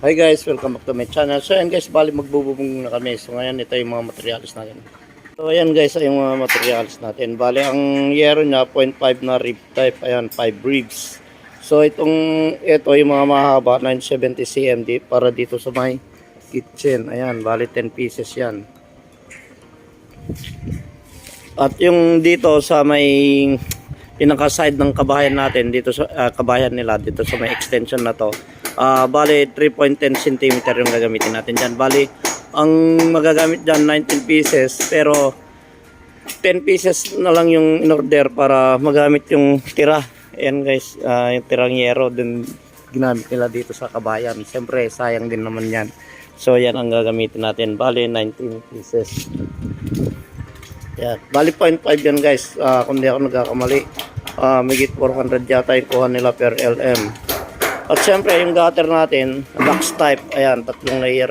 Hi guys, welcome back to my channel. So ayan guys, bali magbububong na kami. So ngayon ito yung mga materials natin. So ayan guys, ay yung mga materials natin. Bali ang yero niya 0.5 na rib type. Ayan, 5 ribs. So ito yung mga mahaba 970 cm para dito sa may kitchen. Ayan, bali 10 pieces yan. At yung dito sa may pinaka side ng kabahayan natin dito sa kabahayan nila dito sa may extension na to. Bali 3.10 cm yung gagamitin natin diyan. Bali ang magagamit diyan 19 pieces pero 10 pieces na lang yung in order para magamit yung tira. Ayan guys, yung tirang yero din ginamit nila dito sa kabahayan. Siyempre sayang din naman yan. So yan ang gagamitin natin. Bali 19 pieces. Yan. Bali 0.5 yan guys. Kung di ako nagkakamali, migit 400 yata yung kuha nila per LM. At syempre yung gutter natin, box type. Ayan, tatlong layer.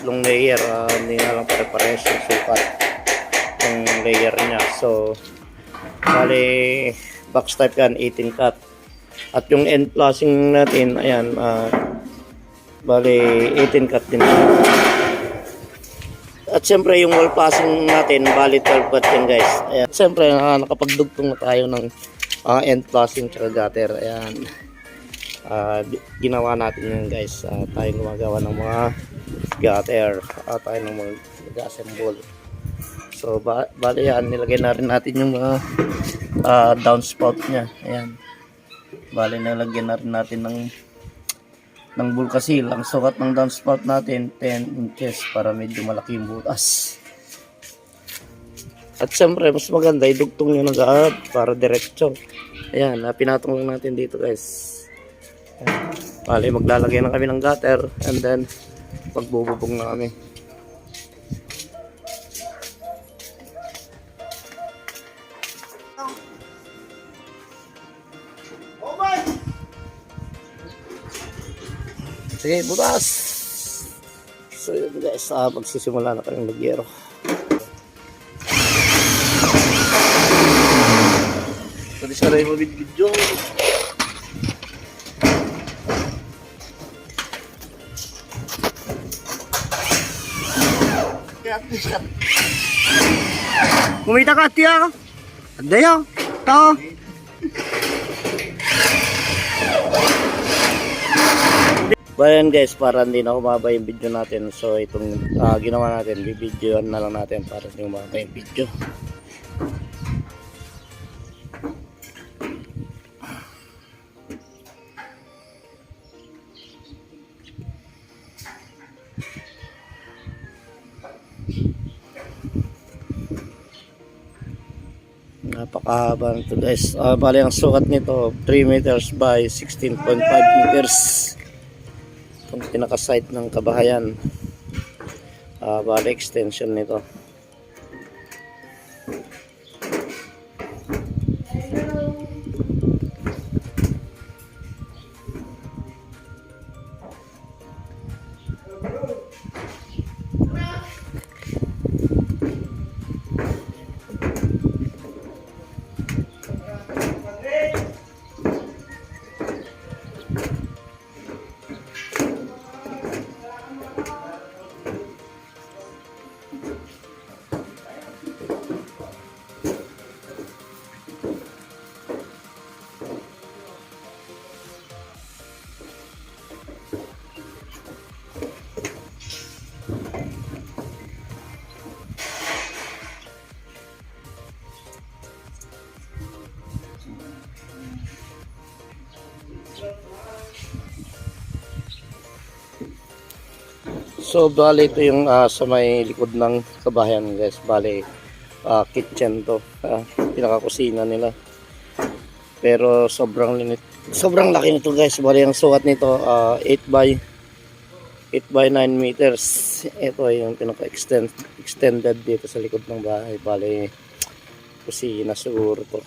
Hindi na lang pare-pares yung sukat yung layer niya. So bali box type yan, 18 cut. At yung end flashing natin, ayan, bali 18 cut din siya. At siyempre yung wall flashing natin, bali 12 cut yan guys. Ayan. Siyempre nakapagdugtong na tayo ng end flashing tsaka gutter. Ayan. Ginawa natin yun guys. Tayo gumagawa ng mga gutter. Tayo ng mga nag-assemble. So bali yan, nilagay na rin natin yung mga downspout nya. Ayan. Bali nilagyan na rin natin ng bulkasil. Ang sukat ng downspout natin 10 inches para medyo malaki yung butas. At siyempre mas maganda idugtong nyo nag-aad para diretso. Ayan, pinatong lang natin dito guys. Ayan. Bali maglalagay na kami ng gutter and then magbububong na kami. Sige, butas. So yun guys, magsisimula na kayong magyero. So di saray mo video. Kumita ka, tiya ka. Adayo, tao. Bayan guys, para hindi na humaba yung video natin. So itong ginawa natin, bibidyoan na lang natin para hindi humaba yung video. Napakahaba nito guys. Bali ang sukat nito 3 meters by 16.5 meters. Itong pinaka-side ng kabahayan. Bali extension nito. So bali ito yung sa may likod ng kabahayan guys. Bali kitchen to, pinaka-kusina nila. Pero sobrang laki nito guys. Bali ang sukat nito 8 by 9 meters. Ito yung pinaka-extended dito sa likod ng bahay. Bali kusina siguro to.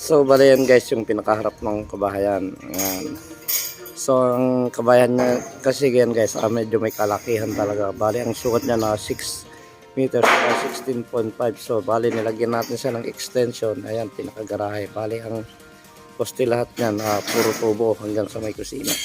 So, bali yan guys, yung pinakaharap ng kabahayan. Ayan. So, ang kabahayan niya, kasi yan guys, medyo may kalakihan talaga. Bali, ang sukat niya na 6 meters, 16.5. So, bali, nilagyan natin siya ng extension. Ayan, pinakagarahe. Bali, ang poste lahat niyan, puro tubo hanggang sa may kusina.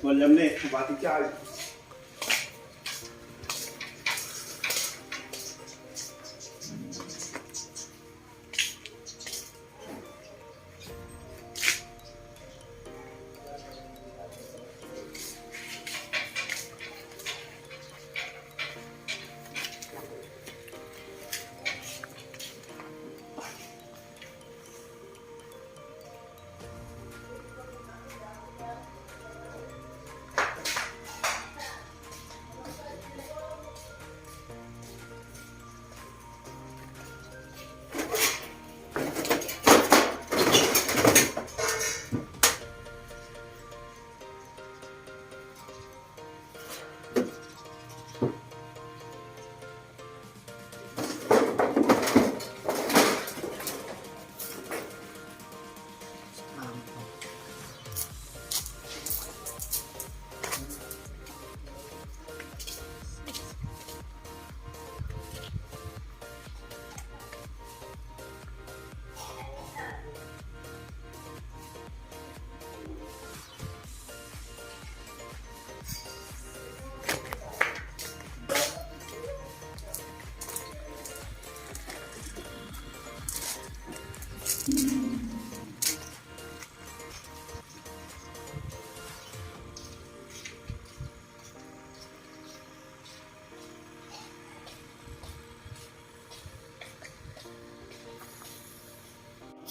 William ne, bati chai.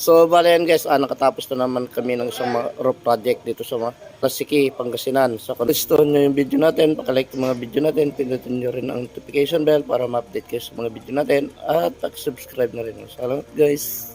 So, bale yan guys, nakatapos na naman kami ng isang roof project dito sa Lasiki, Pangasinan. So, kung gusto nyo yung video natin, pakalike yung mga video natin, pindutin nyo rin ang notification bell para ma-update kayo sa mga video natin at subscribe na rin. Salamat guys!